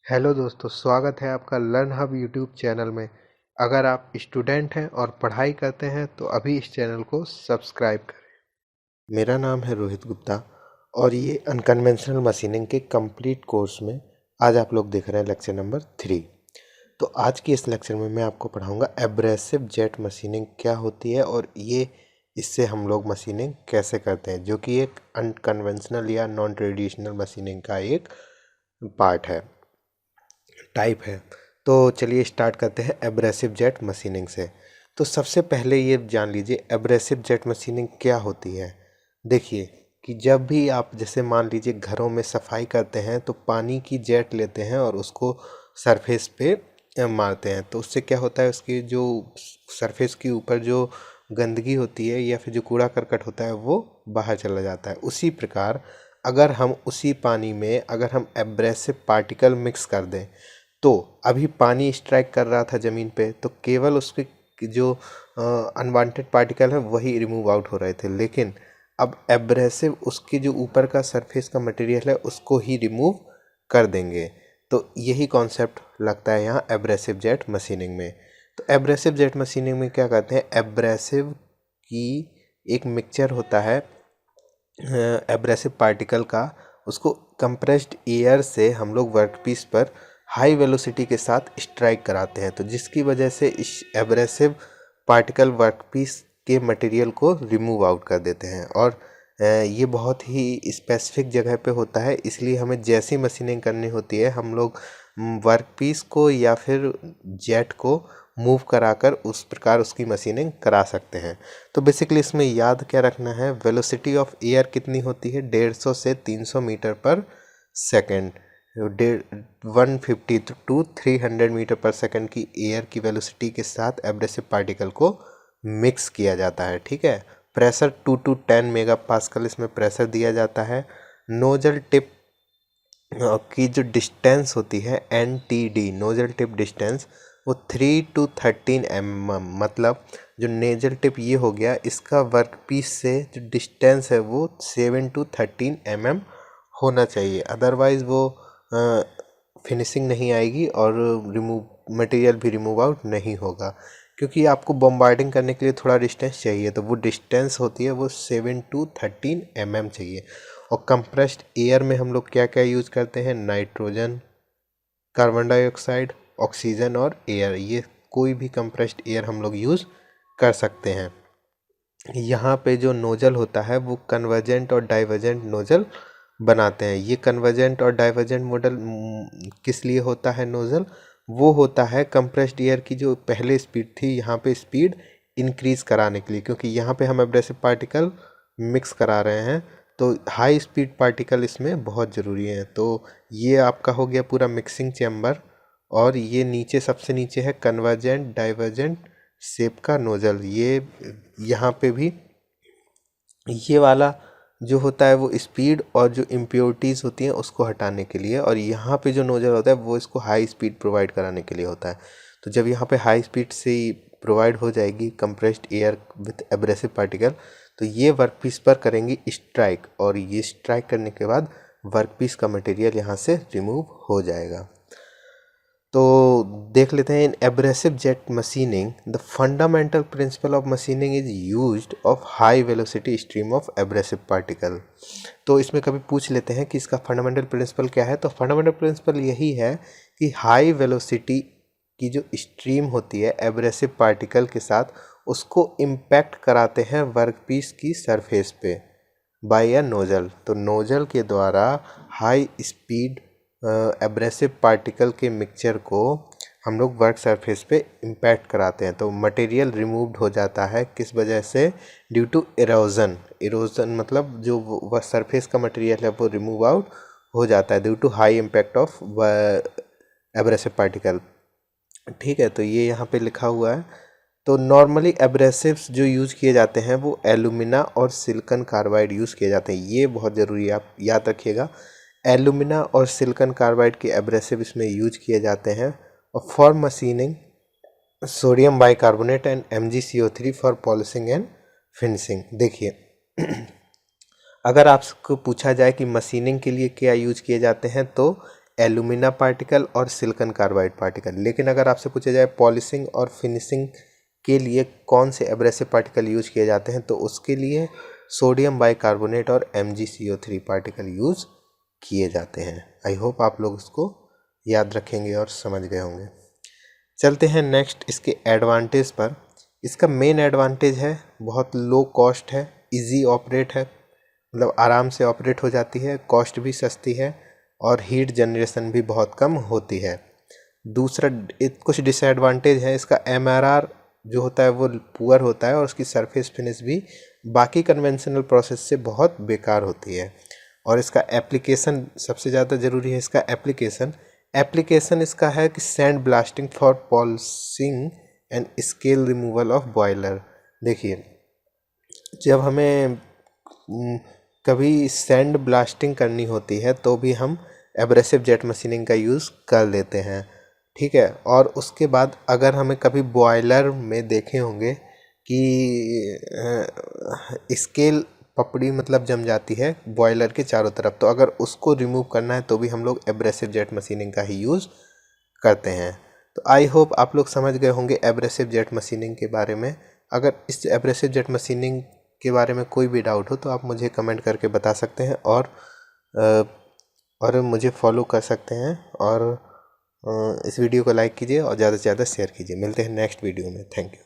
Hello दोस्तों, स्वागत है आपका लर्न हब यूट्यूब चैनल में। अगर आप स्टूडेंट हैं और पढ़ाई करते हैं तो अभी इस चैनल को सब्सक्राइब करें। मेरा नाम है रोहित गुप्ता और ये अनकन्वेंशनल मशीनिंग के कंप्लीट कोर्स में आज आप लोग देख रहे हैं लेक्चर नंबर 3। तो आज की इस लेक्चर में मैं आपको पढ़ाऊंगा एब्रेसिव जेट मशीनिंग क्या होती है और ये इससे हम लोग मशीनिंग कैसे करते हैं, जो कि एक अनकन्वेंशनल या नॉन ट्रेडिशनल मशीनिंग का एक पार्ट है, टाइप है। तो चलिए स्टार्ट करते हैं एब्रेसिव जेट मशीनिंग से। तो सबसे पहले ये जान लीजिए एब्रेसिव जेट मशीनिंग क्या होती है। देखिए कि जब भी आप जैसे मान लीजिए घरों में सफाई करते हैं तो पानी की जेट लेते हैं और उसको सरफेस पे मारते हैं, तो उससे क्या होता है, उसकी जो सरफेस के ऊपर जो गंदगी होती है या फिर जो कूड़ा करकट होता है वो बाहर चला जाता है। उसी प्रकार अगर हम उसी पानी में अगर हम एब्रेसिव पार्टिकल मिक्स कर दें, तो अभी पानी स्ट्राइक कर रहा था ज़मीन पे तो केवल उसके जो अनवांटेड पार्टिकल है वही रिमूव आउट हो रहे थे, लेकिन अब एब्रेसिव उसकी जो ऊपर का सरफेस का मटेरियल है उसको ही रिमूव कर देंगे। तो यही कॉन्सेप्ट लगता है यहाँ एब्रेसिव जेट मशीनिंग में। तो एब्रेसिव जेट मशीनिंग में क्या कहते हैं, एब्रेसिव की एक मिक्सचर होता है एब्रेसिव पार्टिकल का, उसको कंप्रेस्ड एयर से हम लोग वर्कपीस पर हाई वेलोसिटी के साथ स्ट्राइक कराते हैं, तो जिसकी वजह से इस एब्रेसिव पार्टिकल वर्कपीस के मटेरियल को रिमूव आउट कर देते हैं। और ये बहुत ही स्पेसिफिक जगह पे होता है, इसलिए हमें जैसी मशीनिंग करनी होती है हम लोग वर्कपीस को या फिर जेट को मूव कराकर उस प्रकार उसकी मशीनिंग करा सकते हैं। तो बेसिकली इसमें याद क्या रखना है, वेलोसिटी ऑफ एयर कितनी होती है, 150 से 300 मीटर पर सेकेंड। 150 टू 300 मीटर पर सेकेंड की एयर की वेलोसिटी के साथ एब्रेसिव पार्टिकल को मिक्स किया जाता है। ठीक है, प्रेशर 2 टू 10 मेगा पास्कल इसमें प्रेशर दिया जाता है। नोजल टिप की जो डिस्टेंस होती है NTD, नोजल टिप डिस्टेंस, वो 3 टू 13 mm, मतलब जो नेजल टिप ये हो गया, इसका वर्कपीस से जो डिस्टेंस है वो 7 टू 13 mm होना चाहिए, अदरवाइज़ वो फिनिशिंग नहीं आएगी और रिमूव मटेरियल भी रिमूव आउट नहीं होगा, क्योंकि आपको बम्बार्डिंग करने के लिए थोड़ा डिस्टेंस चाहिए, तो वो डिस्टेंस होती है वो 7 टू 13 mm चाहिए। और कंप्रेस्ड एयर में हम लोग क्या क्या यूज़ करते हैं, नाइट्रोजन, कार्बन डाइऑक्साइड, ऑक्सीजन और एयर, ये कोई भी कंप्रेस्ड एयर हम लोग यूज़ कर सकते हैं। यहाँ पे जो नोजल होता है वो कन्वर्जेंट और डाइवर्जेंट नोजल बनाते हैं। ये कन्वर्जेंट और डाइवर्जेंट मॉडल किस लिए होता है नोजल, वो होता है कंप्रेस्ड एयर की जो पहले स्पीड थी यहाँ पे स्पीड इंक्रीज कराने के लिए, क्योंकि यहाँ पे हम एब्रेसिव पार्टिकल मिक्स करा रहे हैं तो हाई स्पीड पार्टिकल इसमें बहुत ज़रूरी है। तो ये आपका हो गया पूरा मिक्सिंग चैम्बर, और ये नीचे सबसे नीचे है कन्वर्जेंट डाइवर्जेंट शेप का नोजल। ये यहाँ पे भी ये वाला जो होता है वो स्पीड और जो इम्प्योरिटीज़ होती हैं उसको हटाने के लिए, और यहाँ पे जो नोजल होता है वो इसको हाई स्पीड प्रोवाइड कराने के लिए होता है। तो जब यहाँ पे हाई स्पीड से प्रोवाइड हो जाएगी compressed air with abrasive particle, तो ये वर्कपीस पर करेंगी स्ट्राइक, और ये स्ट्राइक करने के बाद वर्कपीस का मटेरियल यहाँ से रिमूव हो जाएगा। तो देख लेते हैं, in abrasive jet machining the fundamental principle of machining is used of high velocity stream of abrasive particle. तो इसमें कभी पूछ लेते हैं कि इसका फंडामेंटल प्रिंसिपल क्या है, तो फंडामेंटल प्रिंसिपल यही है कि हाई वेलोसिटी की जो स्ट्रीम होती है एब्रेसिव पार्टिकल के साथ उसको इम्पैक्ट कराते हैं वर्कपीस की सरफेस पे बाय अ नोजल। तो नोजल के द्वारा हाई स्पीड एब्रेसिव पार्टिकल के मिक्सचर को हम लोग वर्क सरफेस पे इम्पैक्ट कराते हैं, तो मटेरियल रिमूव्ड हो जाता है। किस वजह से, ड्यू टू इरोजन। इरोजन मतलब जो वह सरफेस का मटेरियल है वो रिमूव आउट हो जाता है due to high impact of abrasive particle. ठीक है, तो ये यहाँ पे लिखा हुआ है। तो नॉर्मली एब्रेसिव्स जो यूज़ किए जाते हैं वो एलुमिना और सिलिकॉन कार्बाइड यूज़ किए जाते हैं, ये बहुत ज़रूरी है, आप याद रखिएगा। एलुमिना और सिलिकॉन कार्बाइड के एब्रेसिव इसमें यूज किए जाते हैं। और for machining sodium bicarbonate and MgCO3 for polishing and finishing. देखिए अगर आपको पूछा जाए कि मशीनिंग के लिए क्या यूज किए जाते हैं, तो एल्यूमिना पार्टिकल और सिलिकॉन कार्बाइड पार्टिकल। लेकिन अगर आपसे पूछा जाए पॉलिशिंग और फिनिशिंग के लिए कौन से एब्रेसिव पार्टिकल यूज किए जाते हैं, तो उसके लिए सोडियम बाइकार्बोनेट और MgCO3 पार्टिकल यूज किए जाते हैं। आई होप आप लोग इसको याद रखेंगे और समझ गए होंगे। चलते हैं नेक्स्ट इसके एडवांटेज पर। इसका मेन एडवांटेज है बहुत लो कॉस्ट है, इजी ऑपरेट है, मतलब आराम से ऑपरेट हो जाती है, कॉस्ट भी सस्ती है और हीट जनरेशन भी बहुत कम होती है। दूसरा कुछ डिसएडवांटेज है, इसका MRR जो होता है वो पुअर होता है और उसकी सरफेस फिनिश भी बाकी कन्वेंशनल प्रोसेस से बहुत बेकार होती है। और इसका एप्लीकेशन सबसे ज़्यादा ज़रूरी है, इसका एप्लीकेशन इसका है कि sand blasting for polishing and scale removal of boiler. देखिए, जब हमें कभी सैंड ब्लास्टिंग करनी होती है तो भी हम एब्रेसिव जेट मशीनिंग का यूज़ कर लेते हैं, ठीक है। और उसके बाद अगर हमें कभी बॉयलर में देखे होंगे कि स्केल पपड़ी मतलब जम जाती है बॉयलर के चारों तरफ, तो अगर उसको रिमूव करना है तो भी हम लोग एब्रेसिव जेट मशीनिंग का ही यूज़ करते हैं। तो आई होप आप लोग समझ गए होंगे एब्रेसिव जेट मशीनिंग के बारे में। अगर इस एब्रेसिव जेट मशीनिंग के बारे में कोई भी डाउट हो तो आप मुझे कमेंट करके बता सकते हैं और मुझे फॉलो कर सकते हैं। और इस वीडियो को लाइक कीजिए और ज़्यादा से ज़्यादा शेयर कीजिए। मिलते हैं नेक्स्ट वीडियो में। Thank you.